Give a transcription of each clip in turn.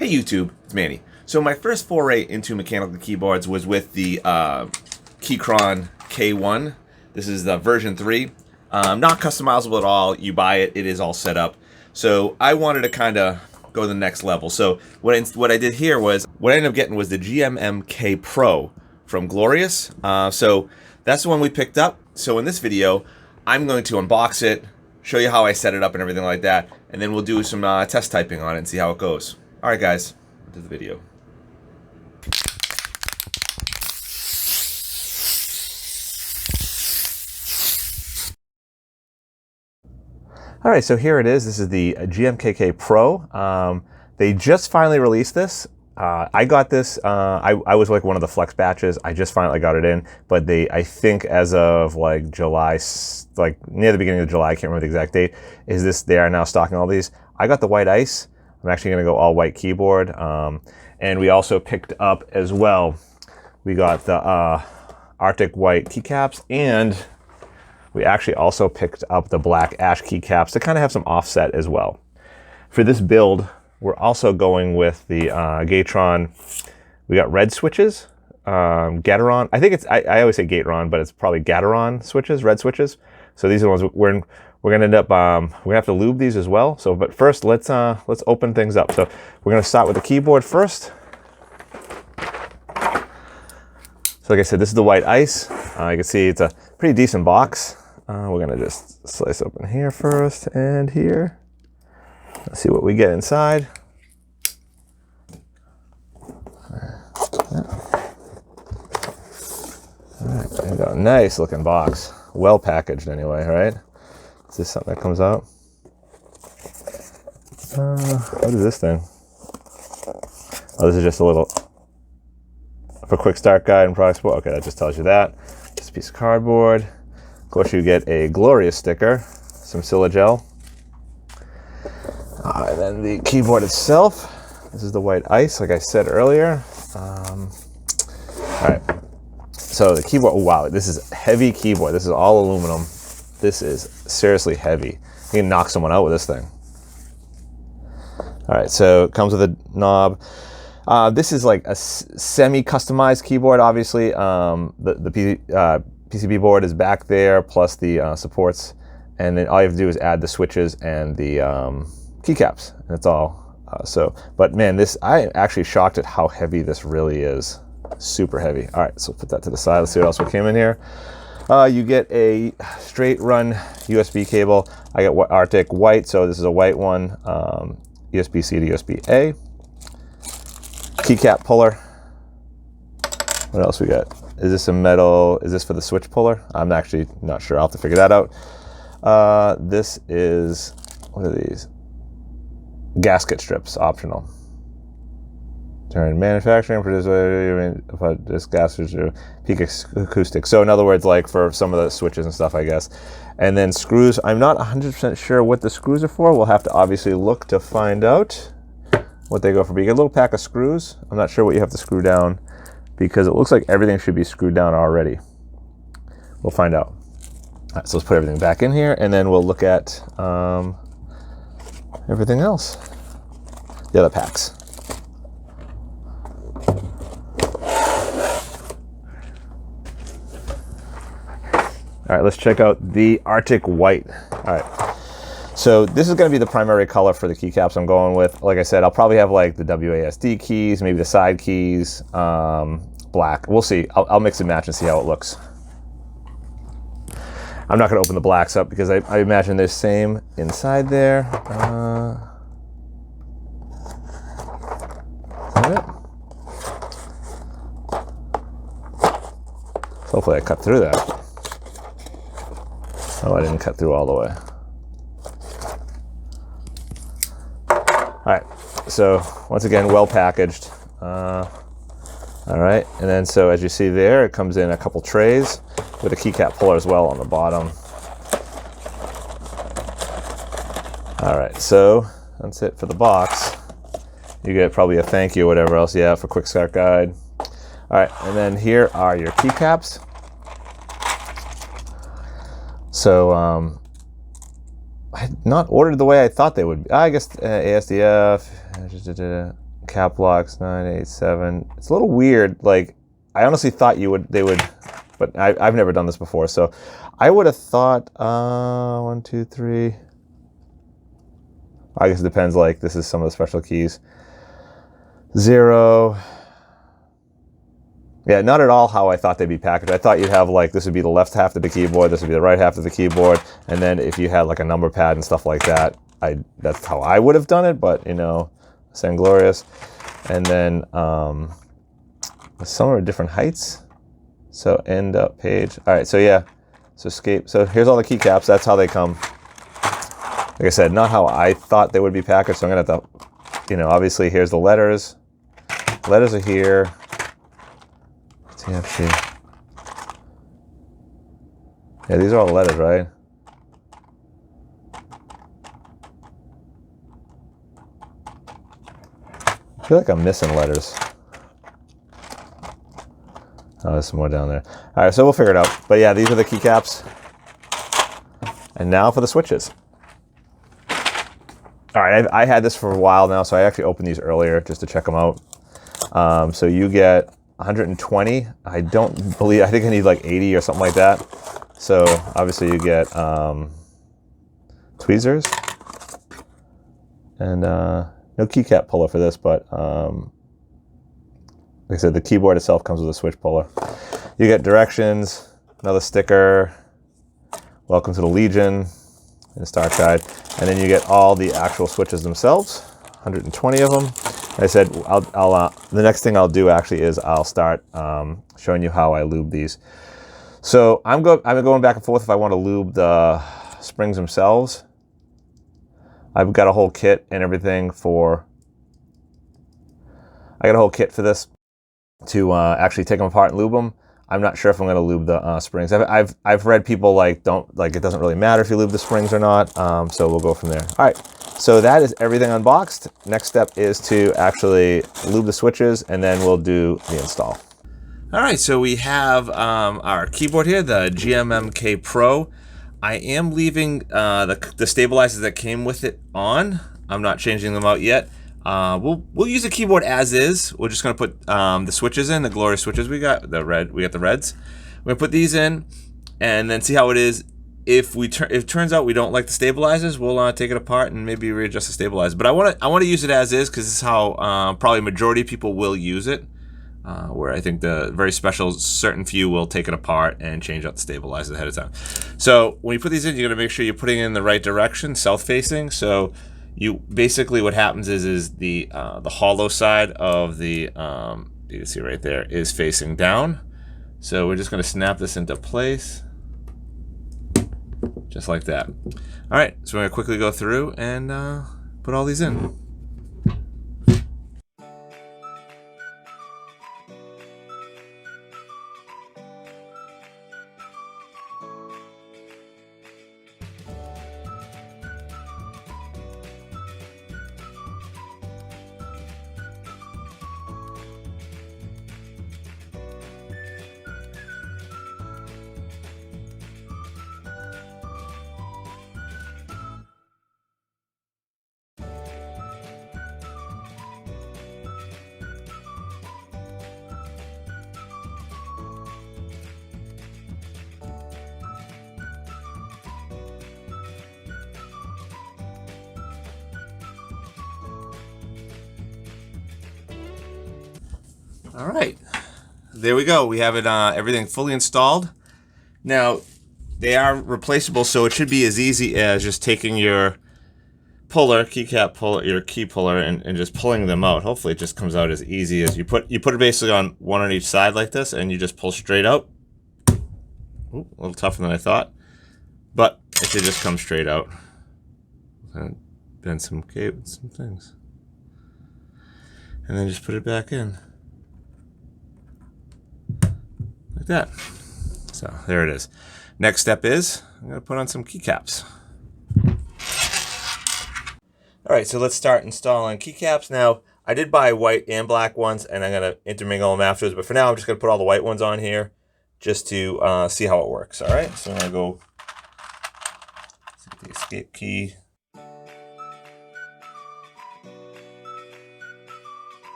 Hey YouTube, it's Manny. So my first foray into mechanical keyboards was with the Keychron K1. This is the version 3. Not customizable at all. You buy it, it is all set up. So I wanted to kind of go to the next level. So what I did here was, what I ended up getting was the GMMK Pro from Glorious. So that's the one we picked up. So in this video, I'm going to unbox it, show you how I set it up and everything like that, and then we'll do some test typing on it and see how it goes. Alright guys, into the video. Alright, so here it is. This is the GMMK Pro. They just finally released this. I got this, I was like one of the flex batches. I just finally got it in, but I think as of like July, like near the beginning of July, I can't remember the exact date, they are now stocking all these. I got the white ice. I'm actually going to go all white keyboard. And we also picked up as well, we got the Arctic white keycaps, and we actually also picked up the black ash keycaps to kind of have some offset as well. For this build, we're also going with the Gatron. We got red switches, Gateron. I think I always say Gateron, but it's probably Gateron switches, red switches. So these are the ones we're gonna end up, we're gonna have to lube these as well. So, but first, let's open things up. So we're gonna start with the keyboard first. So like I said, this is the white ice. You can see it's a pretty decent box. We're gonna just slice open here first and here. Let's see what we get inside. All right, there you go. Nice looking box. Well packaged anyway, right? Is this something that comes out? What is this thing? Oh, this is just a little, for quick start guide and product support. Okay, that just tells you that. Just a piece of cardboard. Of course, you get a Glorious sticker, some Silagel. And then the keyboard itself. This is the white ice, like I said earlier. All right. So the keyboard, oh, wow, this is a heavy keyboard. This is all aluminum. This is seriously heavy. You can knock someone out with this thing. All right, so it comes with a knob. This is like a semi-customized keyboard, obviously. The PCB board is back there, plus the supports. And then all you have to do is add the switches and the keycaps. And that's all. But man, I actually shocked at how heavy this really is. Super heavy. All right, so put that to the side. Let's see what else we came in here. You get a straight run USB cable. I got Arctic white, so this is a white one. USB-C to USB-A. Keycap puller. What else we got? Is this a metal? Is this for the switch puller? I'm actually not sure. I'll have to figure that out. This is, what are these? Gasket strips, optional. Turn manufacturing, produce this gasket peak acoustic. So in other words, like for some of the switches and stuff, I guess. And then screws. I'm not 100% sure what the screws are for. We'll have to obviously look to find out what they go for. But you get a little pack of screws. I'm not sure what you have to screw down because it looks like everything should be screwed down already. We'll find out. All right, so let's put everything back in here, and then we'll look at everything else. The other packs. All right, let's check out the Arctic white. All right, so this is gonna be the primary color for the keycaps I'm going with. Like I said, I'll probably have like the WASD keys, maybe the side keys, black. We'll see. I'll mix and match and see how it looks. I'm not gonna open the blacks up because I imagine they're same inside there. Is that it? So hopefully I cut through that. Oh, I didn't cut through all the way. All right, so once again, well packaged. All right, and then so as you see there, it comes in a couple trays with a keycap puller as well on the bottom. All right, so that's it for the box. You get probably a thank you, whatever else you have for quick start guide. All right, and then here are your keycaps. So I had not ordered the way I thought they would be. I guess ASDF, cap locks 987. It's a little weird. Like, I honestly thought they would, but I've never done this before, so I would have thought 1, 2, 3. I guess it depends. Like, this is some of the special keys. 0. Yeah, not at all how I thought they'd be packaged. I thought you'd have, like, this would be the left half of the keyboard, this would be the right half of the keyboard, and then if you had like a number pad and stuff like that, that's how I would have done it. But you know, saying Glorious, and then some are different heights. So end up page. All right, so yeah, so escape. So here's all the keycaps. That's how they come. Like I said, not how I thought they would be packaged. So I'm gonna have to, you know, obviously here's the letters. Letters are here. TFC. Yeah, these are all the letters, right? I feel like I'm missing letters. Oh, there's some more down there. All right, so we'll figure it out. But yeah, these are the keycaps. And now for the switches. All right, I had this for a while now, so I actually opened these earlier just to check them out. So you get 120. I think I need like 80 or something like that. So obviously you get tweezers. And no keycap puller for this, but like I said, the keyboard itself comes with a switch puller. You get directions, another sticker, welcome to the Legion, and a start guide. And then you get all the actual switches themselves, 120 of them. Like I said, the next thing I'll do actually is I'll start showing you how I lube these. So I'm going back and forth if I want to lube the springs themselves. I've got a whole kit and everything for, I got a whole kit for this to actually take them apart and lube them. I'm not sure if I'm going to lube the springs. I've read people it doesn't really matter if you lube the springs or not. So we'll go from there. All right, so that is everything unboxed. Next step is to actually lube the switches, and then we'll do the install. All right, so we have our keyboard here, the GMMK Pro. I am leaving the stabilizers that came with it on. I'm not changing them out yet. We'll use the keyboard as is. We're just gonna put the switches in, the Glorious switches. We got the reds. We're gonna put these in, and then see how it is. If it turns out we don't like the stabilizers, we'll take it apart and maybe readjust the stabilizer. But I want to use it as is because this is how probably majority of people will use it. Where I think the very special certain few will take it apart and change out the stabilizers ahead of time. So when you put these in, you're gonna make sure you're putting it in the right direction, south facing. So you basically what happens is the hollow side of the you can see right there is facing down. So we're just gonna snap this into place, just like that. All right, so we're gonna quickly go through and put all these in. All right, there we go. We have it everything fully installed. Now they are replaceable, so it should be as easy as just taking your keycap puller, your key puller, and just pulling them out. Hopefully it just comes out as easy as you put it basically on one on each side like this, and you just pull straight out. Ooh, a little tougher than I thought, but it should just come straight out. And bend some things, and then just put it back in. Like that. So there it is. Next step is I'm going to put on some keycaps. All right, so let's start installing keycaps. Now, I did buy white and black ones, and I'm going to intermingle them afterwards. But for now, I'm just going to put all the white ones on here just to see how it works. All right, so I'm going to go set the escape key.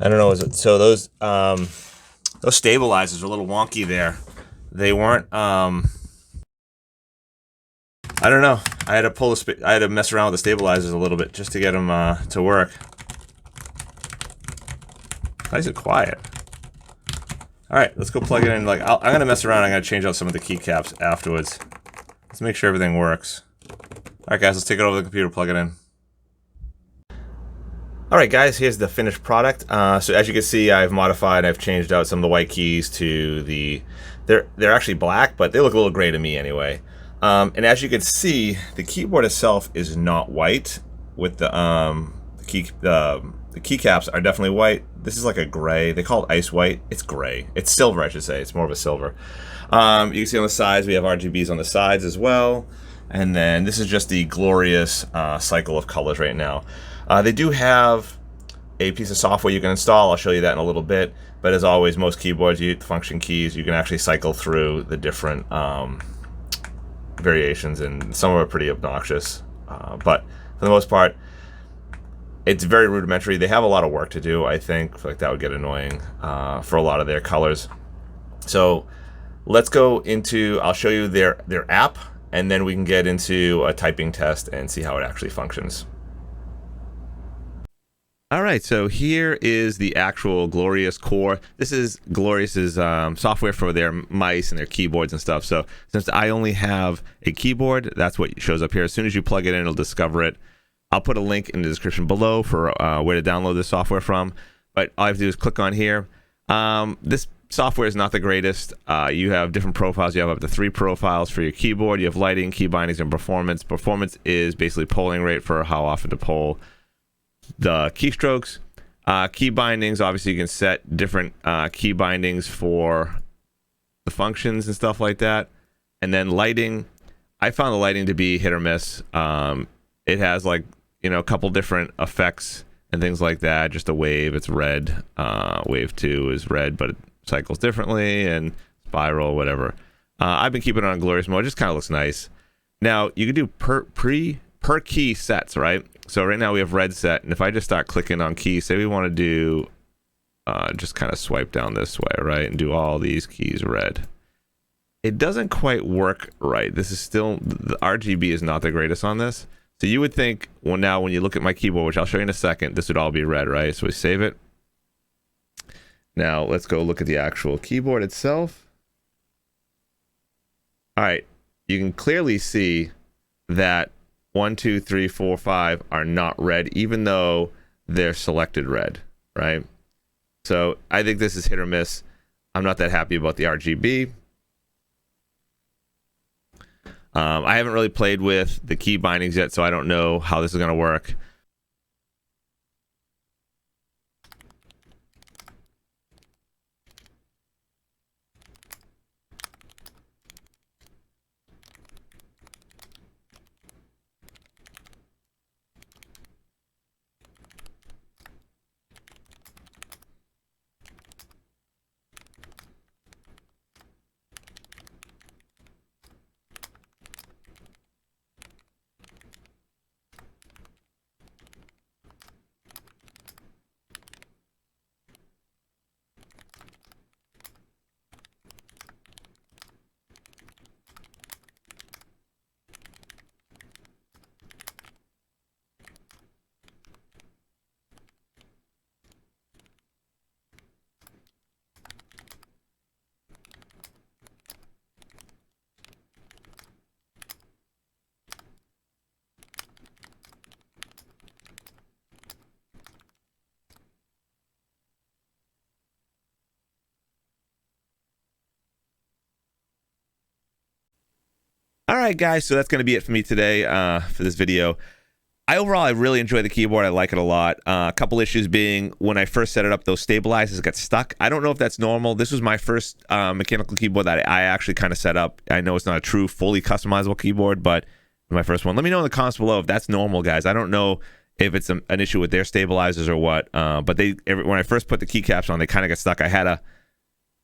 I don't know. So those stabilizers are a little wonky there. They weren't. I don't know. I had to mess around with the stabilizers a little bit just to get them to work. Nice and quiet. All right, let's go plug it in. Like I'm gonna mess around. I'm gonna change out some of the keycaps afterwards. Let's make sure everything works. All right, guys, let's take it over the computer, plug it in. All right, guys, here's the finished product. So as you can see, I've modified, I've changed out some of the white keys to the, they're actually black, but they look a little gray to me anyway. And as you can see, the keyboard itself is not white. With the keycaps are definitely white. This is like a gray. They call it ice white. It's gray. It's silver, I should say. It's more of a silver. You can see on the sides, we have RGBs on the sides as well. And then this is just the Glorious cycle of colors right now. They do have a piece of software you can install. I'll show you that in a little bit. But as always, most keyboards, you function keys, you can actually cycle through the different variations, and some are pretty obnoxious. But for the most part, it's very rudimentary. They have a lot of work to do, I think. I feel like that would get annoying for a lot of their colors. So let's go into, I'll show you their app, and then we can get into a typing test and see how it actually functions. All right, so here is the actual Glorious core. This is Glorious's software for their mice and their keyboards and stuff. So since I only have a keyboard, that's what shows up here. As soon as you plug it in, it'll discover it. I'll put a link in the description below for where to download this software from. But all I have to do is click on here. This software is not the greatest. You have different profiles. You have up to 3 profiles for your keyboard. You have lighting, key bindings, and performance. Performance is basically polling rate for how often to poll the keystrokes. Key bindings, obviously you can set different key bindings for the functions and stuff like that. And then lighting, I found the lighting to be hit or miss. It has, like, you know, a couple different effects and things like that. Just a wave, it's red. Wave 2 is red, but it cycles differently, and spiral, whatever. I've been keeping it on Glorious mode. It just kind of looks nice. Now you can do per key sets, right? So right now we have red set, and if I just start clicking on keys, say we want to do, just kind of swipe down this way, right, and do all these keys red. It doesn't quite work right. This is still, the RGB is not the greatest on this. So you would think, well, now when you look at my keyboard, which I'll show you in a second, this would all be red, right? So we save it. Now let's go look at the actual keyboard itself. All right, you can clearly see that 1, 2, 3, 4, 5 are not red, even though they're selected red, right? So I think this is hit or miss. I'm not that happy about the RGB. I haven't really played with the key bindings yet, so I don't know how this is going to work. All right, guys, so that's going to be it for me today for this video. Overall, I really enjoy the keyboard. I like it a lot. A couple issues being, when I first set it up, those stabilizers got stuck. I don't know if that's normal. This was my first mechanical keyboard that I actually kind of set up. I know it's not a true, fully customizable keyboard, but my first one. Let me know in the comments below if that's normal, guys. I don't know if it's an issue with their stabilizers or what, but when I first put the keycaps on, they kind of got stuck. I had to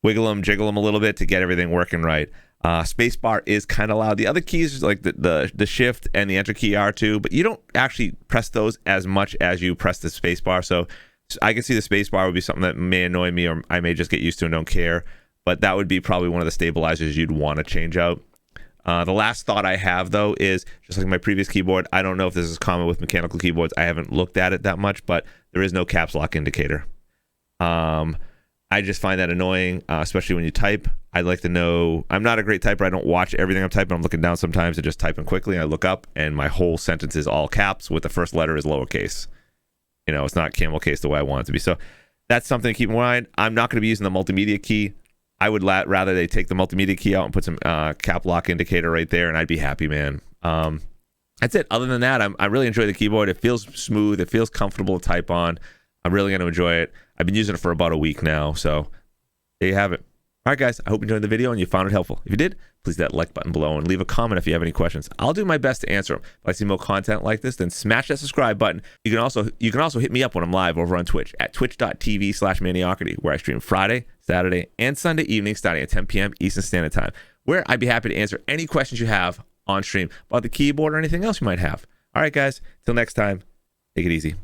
wiggle them, jiggle them a little bit to get everything working right. Spacebar is kind of loud. The other keys, like the shift and the enter key, are too, but you don't actually press those as much as you press the spacebar. So I can see the space bar would be something that may annoy me, or I may just get used to and don't care. But that would be probably one of the stabilizers you'd want to change out. The last thought I have, though, is just like my previous keyboard. I don't know if this is common with mechanical keyboards. I haven't looked at it that much, but there is no caps lock indicator. I just find that annoying, especially when you type. I'd like to know. I'm not a great typer. I don't watch everything I'm typing. I'm looking down sometimes and just typing quickly. And I look up, and my whole sentence is all caps with the first letter is lowercase. You know, it's not camel case the way I want it to be. So that's something to keep in mind. I'm not going to be using the multimedia key. I would rather they take the multimedia key out and put some cap lock indicator right there, and I'd be happy, man. That's it. Other than that, I really enjoy the keyboard. It feels smooth. It feels comfortable to type on. I'm really going to enjoy it. I've been using it for about a week now, so there you have it. All right, guys, I hope you enjoyed the video and you found it helpful. If you did, please hit that like button below and leave a comment if you have any questions. I'll do my best to answer them. If I see more content like this, then smash that subscribe button. You can also hit me up when I'm live over on Twitch at twitch.tv/Maniocrity, where I stream Friday, Saturday, and Sunday evenings starting at 10 p.m. Eastern Standard Time, where I'd be happy to answer any questions you have on stream about the keyboard or anything else you might have. All right, guys, till next time, take it easy.